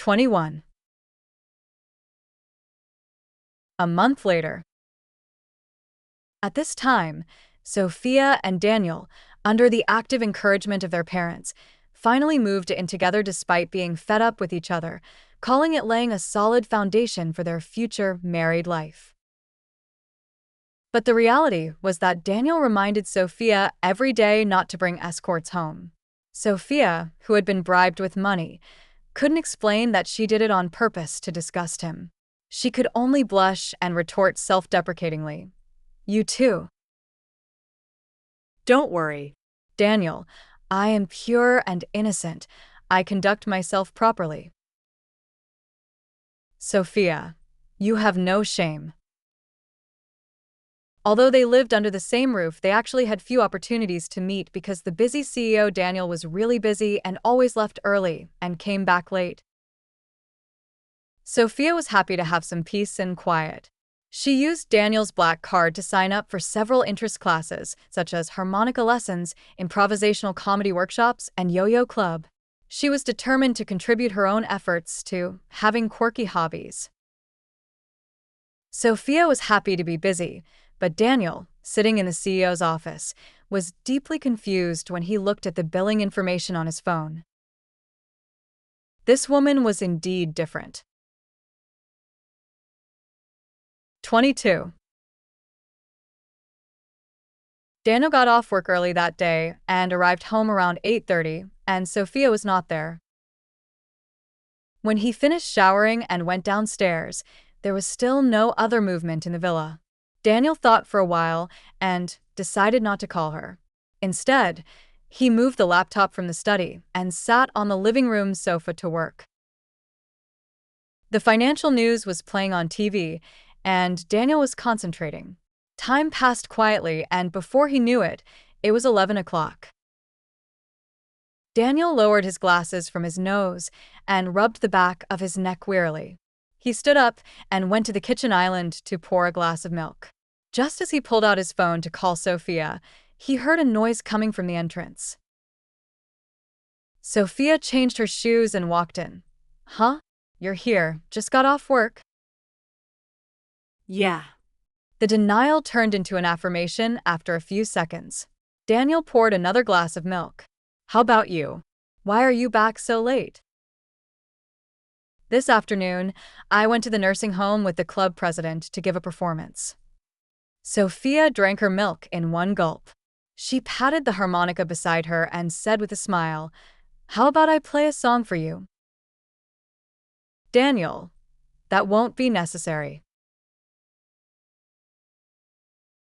21. A month later. At this time, Sophia and Daniel, under the active encouragement of their parents, finally moved in together despite being fed up with each other, calling it laying a solid foundation for their future married life. But the reality was that Daniel reminded Sophia every day not to bring escorts home. Sophia, who had been bribed with money, couldn't explain that she did it on purpose to disgust him. She could only blush and retort self-deprecatingly, "You too." "Don't worry, Daniel. I am pure and innocent. I conduct myself properly." "Sophia, you have no shame." Although they lived under the same roof, they actually had few opportunities to meet because the busy CEO Daniel was really busy and always left early and came back late. Sophia was happy to have some peace and quiet. She used Daniel's black card to sign up for several interest classes, such as harmonica lessons, improvisational comedy workshops, and yo-yo club. She was determined to contribute her own efforts to having quirky hobbies. Sophia was happy to be busy, but Daniel, sitting in the CEO's office, was deeply confused when he looked at the billing information on his phone. This woman was indeed different. 22. Daniel got off work early that day and arrived home around 8:30, and Sophia was not there. When he finished showering and went downstairs, there was still no other movement in the villa. Daniel thought for a while and decided not to call her. Instead, he moved the laptop from the study and sat on the living room sofa to work. The financial news was playing on TV, and Daniel was concentrating. Time passed quietly, and before he knew it, it was 11 o'clock. Daniel lowered his glasses from his nose and rubbed the back of his neck wearily. He stood up and went to the kitchen island to pour a glass of milk. Just as he pulled out his phone to call Sophia, he heard a noise coming from the entrance. Sophia changed her shoes and walked in. "Huh? You're here. Just got off work?" "Yeah." The denial turned into an affirmation after a few seconds. Daniel poured another glass of milk. "How about you? Why are you back so late?" "This afternoon, I went to the nursing home with the club president to give a performance." Sophia drank her milk in one gulp. She patted the harmonica beside her and said with a smile, "How about I play a song for you?" "Daniel, that won't be necessary."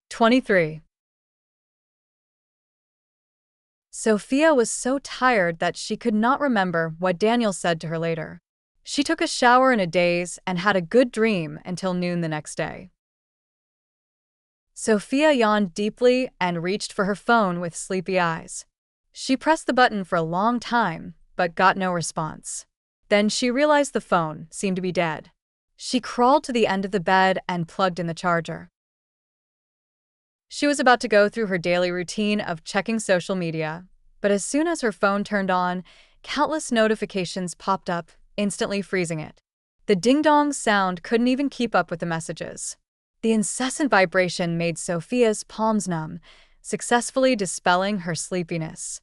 23. Sophia was so tired that she could not remember what Daniel said to her later. She took a shower in a daze and had a good dream until noon the next day. Sophia yawned deeply and reached for her phone with sleepy eyes. She pressed the button for a long time, but got no response. Then she realized the phone seemed to be dead. She crawled to the end of the bed and plugged in the charger. She was about to go through her daily routine of checking social media, but as soon as her phone turned on, countless notifications popped up, instantly freezing it. The ding-dong sound couldn't even keep up with the messages. The incessant vibration made Sophia's palms numb, successfully dispelling her sleepiness.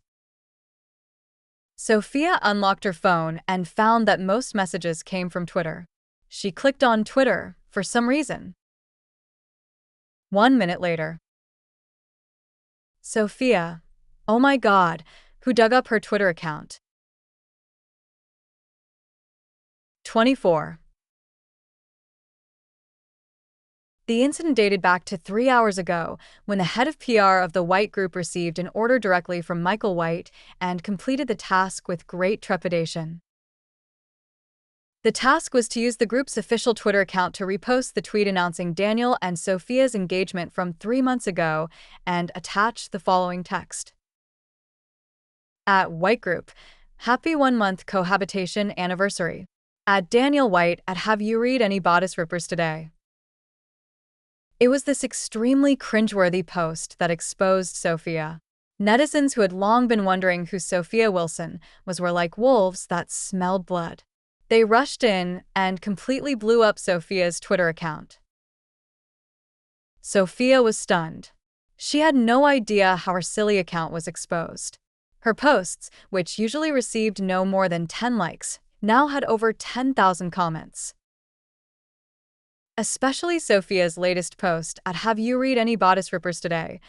Sophia unlocked her phone and found that most messages came from Twitter. She clicked on Twitter for some reason. 1 minute later. Sophia, oh my God, who dug up her Twitter account? 24. The incident dated back to 3 hours ago, when the head of PR of the White Group received an order directly from Michael White and completed the task with great trepidation. The task was to use the group's official Twitter account to repost the tweet announcing Daniel and Sophia's engagement from 3 months ago and attach the following text. At White Group, happy 1-month cohabitation anniversary. At Daniel White at have you read any bodice rippers today? It was this extremely cringeworthy post that exposed Sophia. Netizens who had long been wondering who Sophia Wilson was were like wolves that smelled blood. They rushed in and completely blew up Sophia's Twitter account. Sophia was stunned. She had no idea how her silly account was exposed. Her posts, which usually received no more than 10 likes, now had over 10,000 comments. Especially Sophia's latest post at "Have you read any bodice rippers today?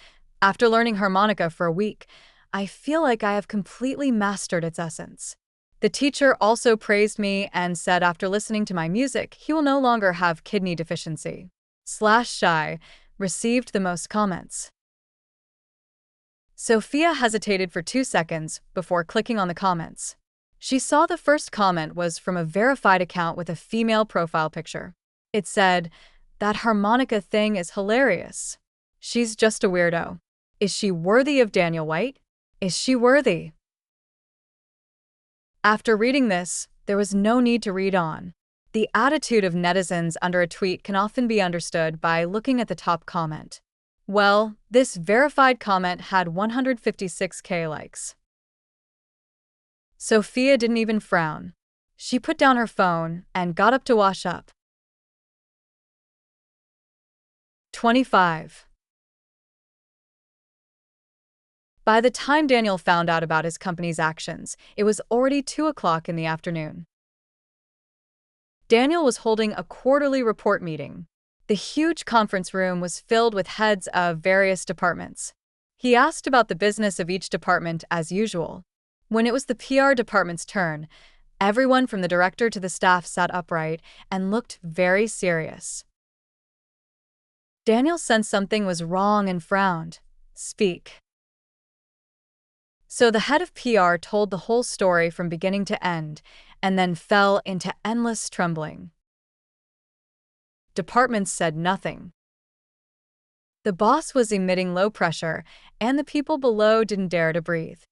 After learning harmonica for a week, I feel like I have completely mastered its essence. The teacher also praised me and said after listening to my music, he will no longer have kidney deficiency. /shy received the most comments. Sophia hesitated for 2 seconds before clicking on the comments. She saw the first comment was from a verified account with a female profile picture. It said, "That harmonica thing is hilarious. She's just a weirdo. Is she worthy of Daniel White? Is she worthy?" After reading this, there was no need to read on. The attitude of netizens under a tweet can often be understood by looking at the top comment. Well, this verified comment had 156K likes. Sophia didn't even frown. She put down her phone and got up to wash up. 25. By the time Daniel found out about his company's actions, it was already 2 o'clock in the afternoon. Daniel was holding a quarterly report meeting. The huge conference room was filled with heads of various departments. He asked about the business of each department as usual. When it was the PR department's turn, everyone from the director to the staff sat upright and looked very serious. Daniel sensed something was wrong and frowned. "Speak." So the head of PR told the whole story from beginning to end, and then fell into endless trembling. Departments said nothing. The boss was emitting low pressure, and the people below didn't dare to breathe.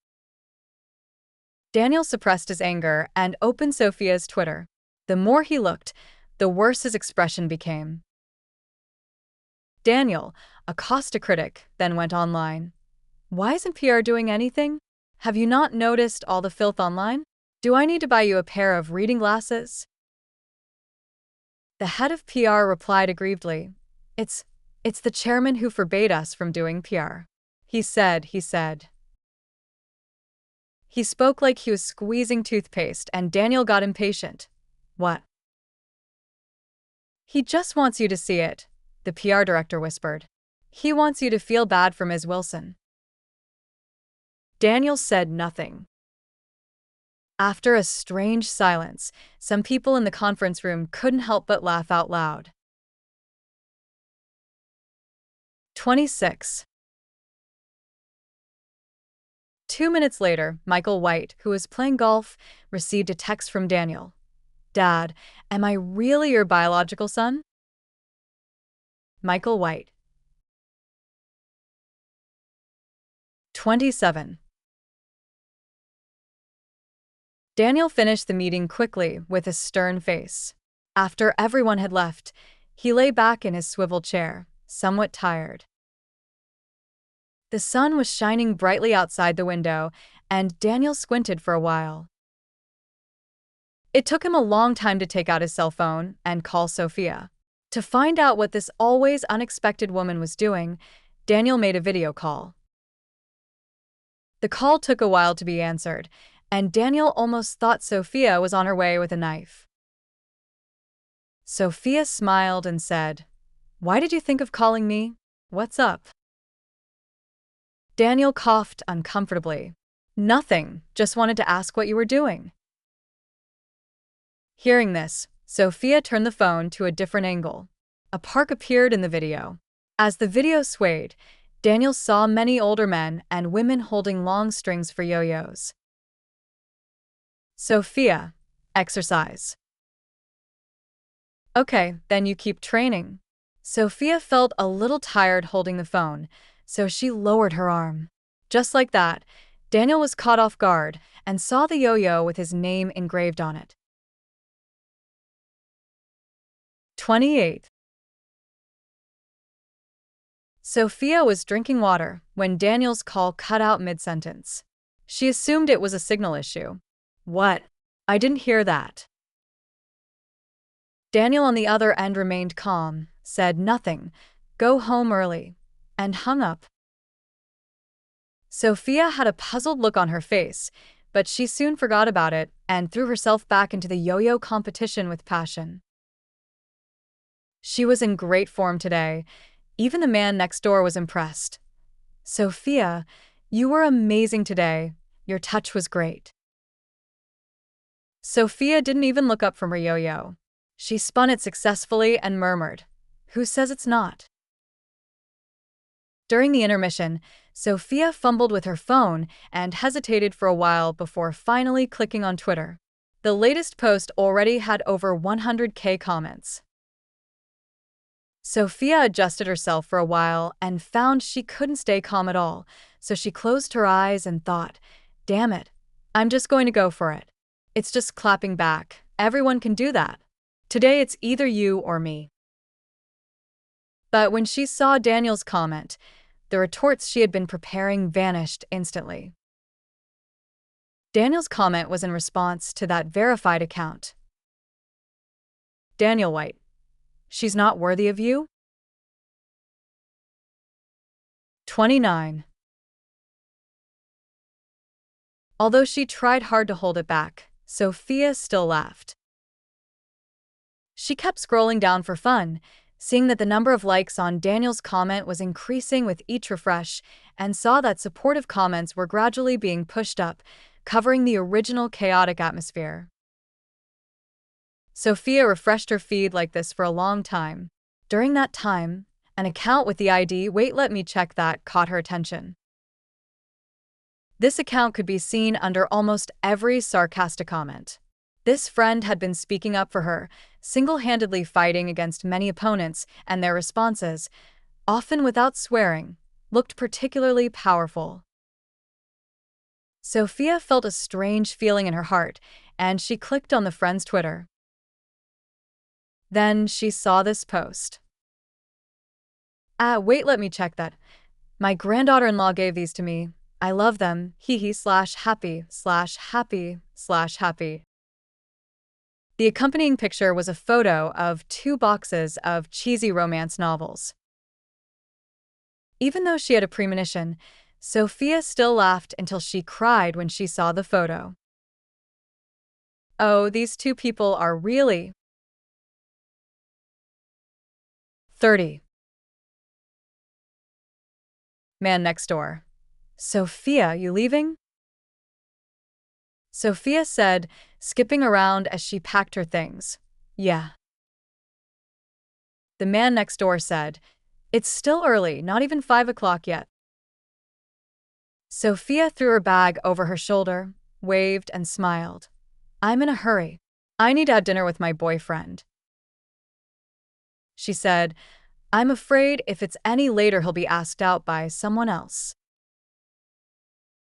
Daniel suppressed his anger and opened Sophia's Twitter. The more he looked, the worse his expression became. Daniel, a Costa critic, then went online. "Why isn't PR doing anything? Have you not noticed all the filth online? Do I need to buy you a pair of reading glasses?" The head of PR replied aggrievedly, It's the chairman who forbade us from doing PR. He said. He spoke like he was squeezing toothpaste, and Daniel got impatient. "What?" "He just wants you to see it," the PR director whispered. "He wants you to feel bad for Ms. Wilson." Daniel said nothing. After a strange silence, some people in the conference room couldn't help but laugh out loud. 26. 2 minutes later, Michael White, who was playing golf, received a text from Daniel. "Dad, am I really your biological son?" Michael White. 27. Daniel finished the meeting quickly with a stern face. After everyone had left, he lay back in his swivel chair, somewhat tired. The sun was shining brightly outside the window, and Daniel squinted for a while. It took him a long time to take out his cell phone and call Sophia. To find out what this always unexpected woman was doing, Daniel made a video call. The call took a while to be answered, and Daniel almost thought Sophia was on her way with a knife. Sophia smiled and said, "Why did you think of calling me? What's up?" Daniel coughed uncomfortably. "Nothing, just wanted to ask what you were doing." Hearing this, Sophia turned the phone to a different angle. A park appeared in the video. As the video swayed, Daniel saw many older men and women holding long strings for yo-yos. "Sophia, exercise." "Okay, then you keep training." Sophia felt a little tired holding the phone, so she lowered her arm. Just like that, Daniel was caught off guard and saw the yo-yo with his name engraved on it. 28. Sophia was drinking water when Daniel's call cut out mid-sentence. She assumed it was a signal issue. "What? I didn't hear that." Daniel on the other end remained calm, said nothing, "Go home early," and hung up. Sophia had a puzzled look on her face, but she soon forgot about it and threw herself back into the yo-yo competition with passion. She was in great form today. Even the man next door was impressed. "Sophia, you were amazing today. Your touch was great." Sophia didn't even look up from her yo-yo. She spun it successfully and murmured, "Who says it's not?" During the intermission, Sophia fumbled with her phone and hesitated for a while before finally clicking on Twitter. The latest post already had over 100K comments. Sophia adjusted herself for a while and found she couldn't stay calm at all, so she closed her eyes and thought, "Damn it, I'm just going to go for it. It's just clapping back. Everyone can do that. Today it's either you or me." But when she saw Daniel's comment, the retorts she had been preparing vanished instantly. Daniel's comment was in response to that verified account. Daniel White, "She's not worthy of you?" 29. Although she tried hard to hold it back, Sophia still laughed. She kept scrolling down for fun, seeing that the number of likes on Daniel's comment was increasing with each refresh, and saw that supportive comments were gradually being pushed up, covering the original chaotic atmosphere. Sophia refreshed her feed like this for a long time. During that time, an account with the ID "Wait, let me check that" caught her attention. This account could be seen under almost every sarcastic comment. This friend had been speaking up for her, single-handedly fighting against many opponents, and their responses, often without swearing, looked particularly powerful. Sophia felt a strange feeling in her heart, and she clicked on the friend's Twitter. Then she saw this post. Wait, let me check that. My granddaughter-in-law gave these to me. I love them, /happy/happy/happy/happy. The accompanying picture was a photo of 2 boxes of cheesy romance novels. Even though she had a premonition, Sophia still laughed until she cried when she saw the photo. Oh, these 2 people are really 30. Man next door. "Sophia, you leaving?" Sophia said, skipping around as she packed her things. "Yeah." The man next door said, "It's still early, not even 5 o'clock yet." Sophia threw her bag over her shoulder, waved, and smiled. "I'm in a hurry. I need to have dinner with my boyfriend." She said, "I'm afraid if it's any later he'll be asked out by someone else."